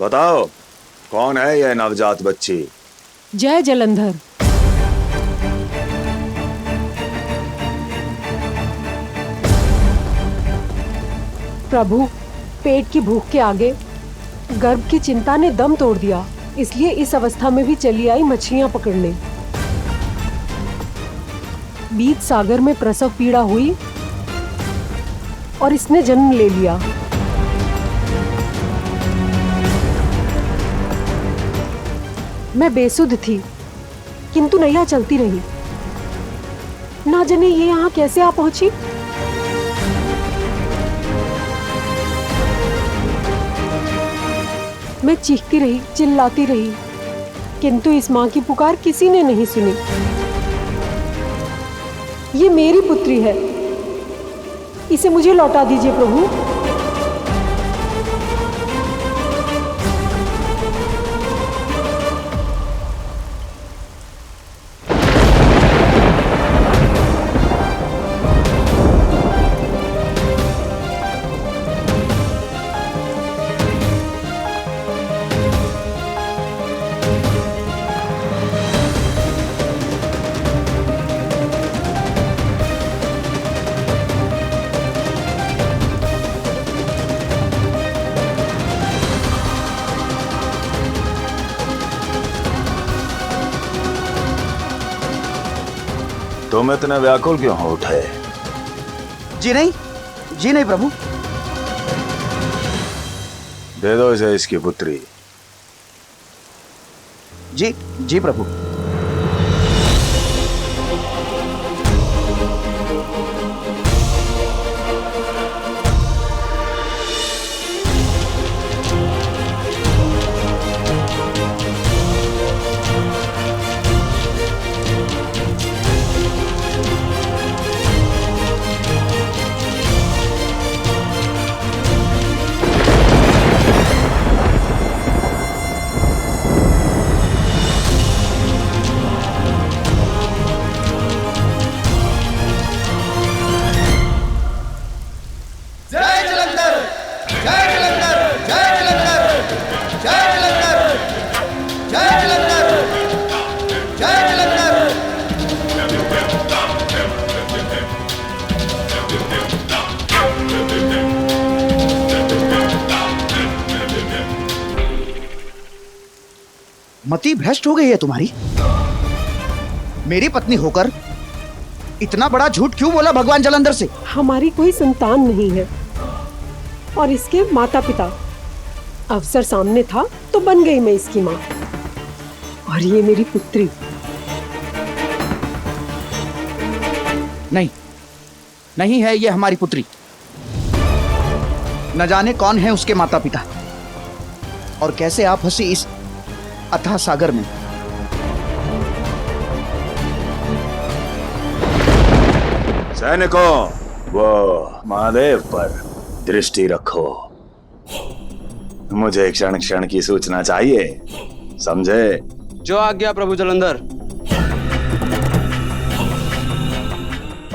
बताओ, कौन है यह नवजात बच्ची? जय जलंधर। प्रभु, पेट की भूख के आगे गर्भ की चिंता ने दम तोड़ दिया, इसलिए इस अवस्था में भी चली आई मछलियां पकड़ने। बीच सागर में प्रसव पीड़ा हुई और इसने जन्म ले लिया। मैं बेसुध थी, किंतु नैया चलती रही। ना जाने ये यहाँ कैसे आ पहुंची। मैं चीखती रही, चिल्लाती रही, किंतु इस माँ की पुकार किसी ने नहीं सुनी। ये मेरी पुत्री है, इसे मुझे लौटा दीजिए प्रभु। तुम इतने व्याकुल क्यों हो उठे? जी नहीं, जी नहीं प्रभु। दे दो इसे इसकी पुत्री। जी जी प्रभु। मति भ्रष्ट हो गई है तुम्हारी। मेरी पत्नी होकर इतना बड़ा झूठ क्यों बोला भगवान जलंधर से? हमारी कोई संतान नहीं है और इसके माता पिता। अवसर सामने था तो बन गई मैं इसकी माँ, और ये मेरी पुत्री। नहीं, नहीं है ये हमारी पुत्री। न जाने कौन है उसके माता पिता और कैसे आप फंसी इस अथाह सागर में। सैनिकों, वो महादेव पर दृष्टि रखो। मुझे क्षण क्षण की सूचना चाहिए, समझे? जो आज्ञा प्रभु जलंधर।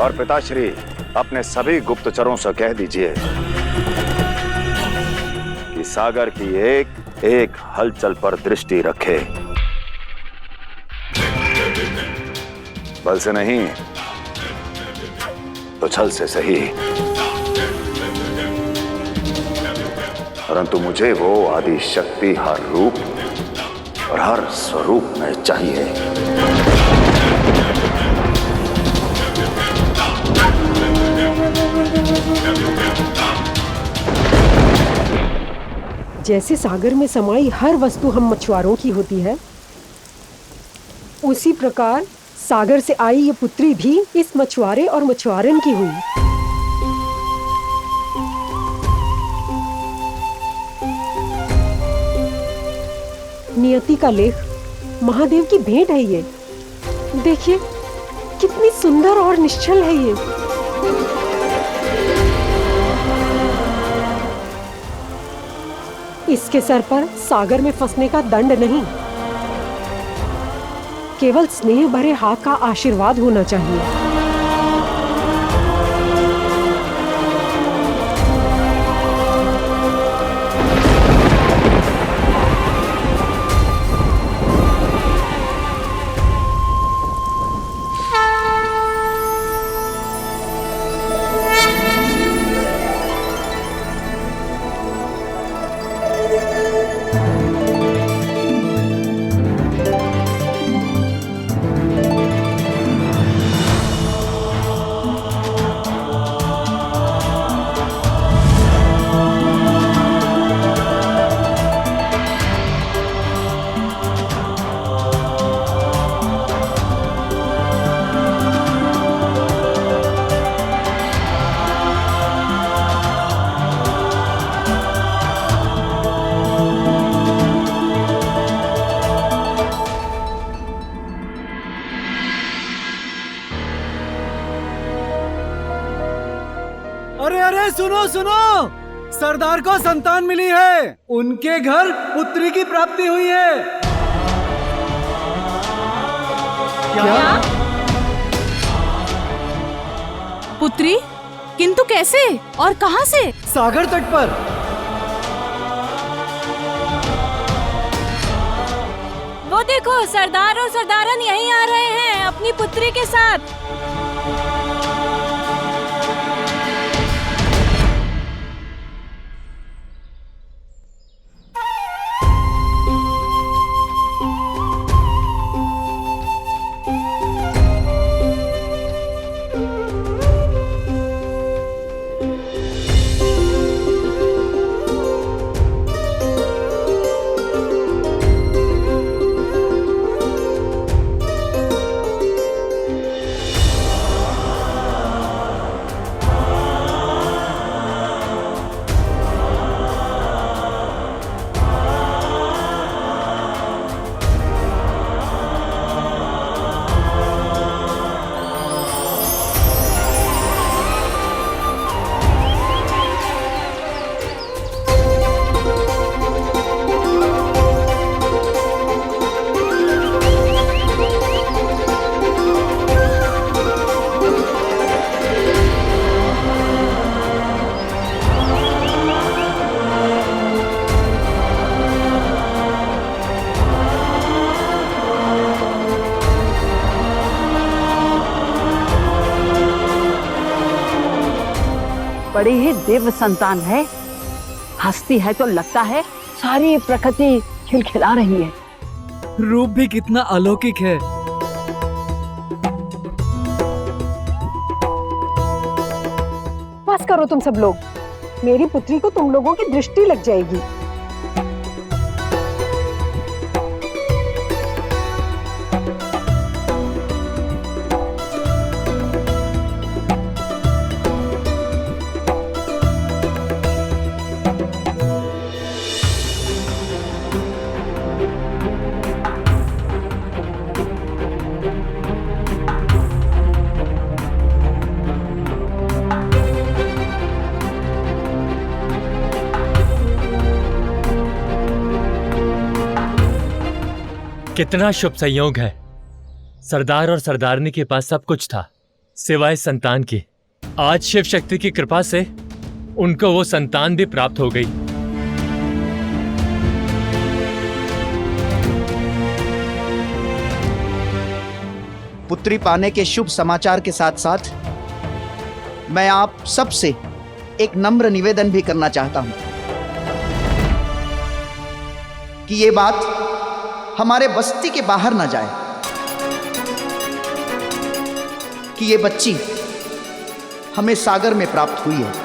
और पिताश्री, अपने सभी गुप्तचरों से कह दीजिए कि सागर की एक एक हलचल पर दृष्टि रखे। बल से नहीं तो छल से सही, परंतु मुझे वो आदि शक्ति हर रूप और हर स्वरूप में चाहिए। जैसे सागर में समाई हर वस्तु हम मछुआरों की होती है, उसी प्रकार सागर से आई ये पुत्री भी इस मछुआरे और मछुआरन की हुई। नियति का लेख, महादेव की भेंट है ये। देखिए कितनी सुंदर और निश्चल है ये। इसके सर पर सागर में फंसने का दंड नहीं, केवल स्नेह भरे हाथ का आशीर्वाद होना चाहिए। अरे अरे सुनो सुनो, सरदार को संतान मिली है, उनके घर पुत्री की प्राप्ति हुई है। क्या? पुत्री? किंतु कैसे और कहां से? सागर तट पर। वो देखो, सरदार और सरदारन यहीं आ रहे हैं अपनी पुत्री के साथ। बड़ी ही दिव्य संतान है, हंसती है तो लगता है सारी प्रकृति खिलखिला रही है। रूप भी कितना अलौकिक है। बस करो तुम सब लोग, मेरी पुत्री को तुम लोगों की दृष्टि लग जाएगी। कितना शुभ संयोग है। सरदार और सरदारनी के पास सब कुछ था सिवाय संतान की। आज शिव शक्ति की कृपा से उनको वो संतान भी प्राप्त हो गई। पुत्री पाने के शुभ समाचार के साथ साथ मैं आप सबसे एक नम्र निवेदन भी करना चाहता हूं कि ये बात हमारे बस्ती के बाहर ना जाए कि ये बच्ची हमें सागर में प्राप्त हुई है।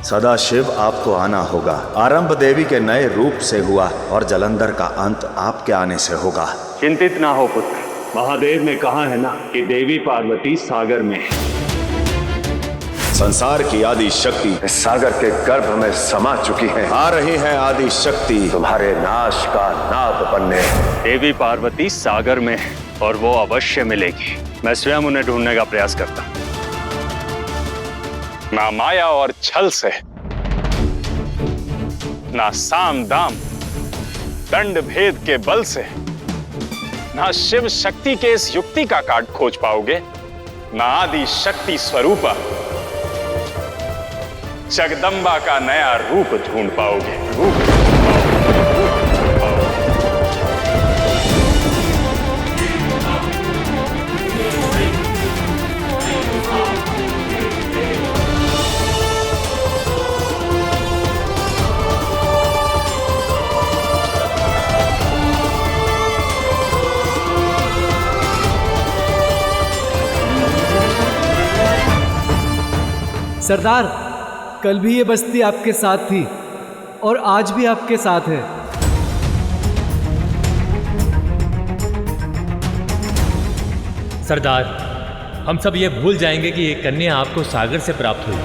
सदाशिव आपको आना होगा। आरंभ देवी के नए रूप से हुआ और जलंधर का अंत आपके आने से होगा। चिंतित ना हो पुत्र, महादेव ने कहा है ना कि देवी पार्वती सागर में है। संसार की आदि शक्ति इस सागर के गर्भ में समा चुकी है। आ रही है आदि शक्ति तुम्हारे नाश का नाप बनने। देवी पार्वती सागर में है और वो अवश्य मिलेगी। मैं स्वयं उन्हें ढूंढने का प्रयास करता। ना माया और छल से, ना साम दाम दंड भेद के बल से, ना शिव शक्ति के इस युक्ति का काट खोज पाओगे, ना आदि शक्ति स्वरूपा जगदम्बा का नया रूप ढूंढ पाओगे। सरदार, कल भी ये बस्ती आपके साथ थी और आज भी आपके साथ है। सरदार, हम सब ये भूल जाएंगे कि ये कन्या आपको सागर से प्राप्त हुई।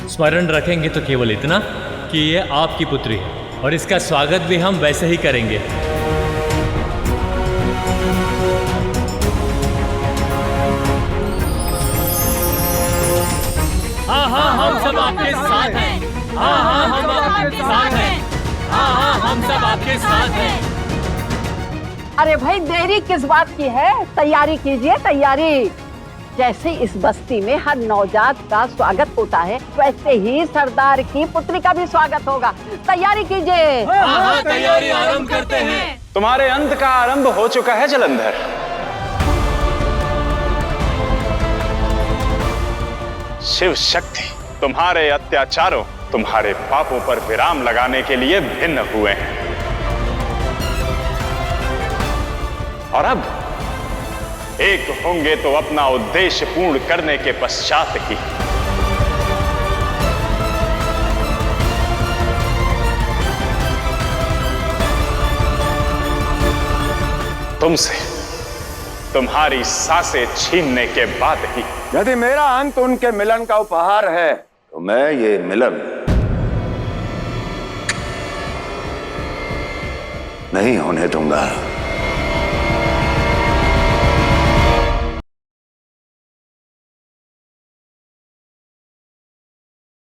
स्मरण रखेंगे तो केवल इतना कि ये आपकी पुत्री है और इसका स्वागत भी हम वैसे ही करेंगे। हाँ हाँ हम सब आपके साथ हैं। हाँ हाँ हम आपके साथ हैं। हाँ हाँ हम सब आपके साथ हैं। अरे भाई देरी किस बात की है, तैयारी कीजिए तैयारी। जैसे इस बस्ती में हर नवजात का स्वागत होता है वैसे ही सरदार की पुत्री का भी स्वागत होगा। तैयारी कीजिए। हाँ तैयारी आरंभ करते हैं। तुम्हारे अंत का आरंभ हो चुका है जलंधर। शिव शक्ति तुम्हारे अत्याचारों, तुम्हारे पापों पर विराम लगाने के लिए भिन्न हुए हैं और अब एक होंगे तो अपना उद्देश्य पूर्ण करने के पश्चात ही। तुमसे तुम्हारी सांसें छीनने के बाद ही। यदि मेरा अंत उनके मिलन का उपहार है तो मैं ये मिलन नहीं होने दूंगा।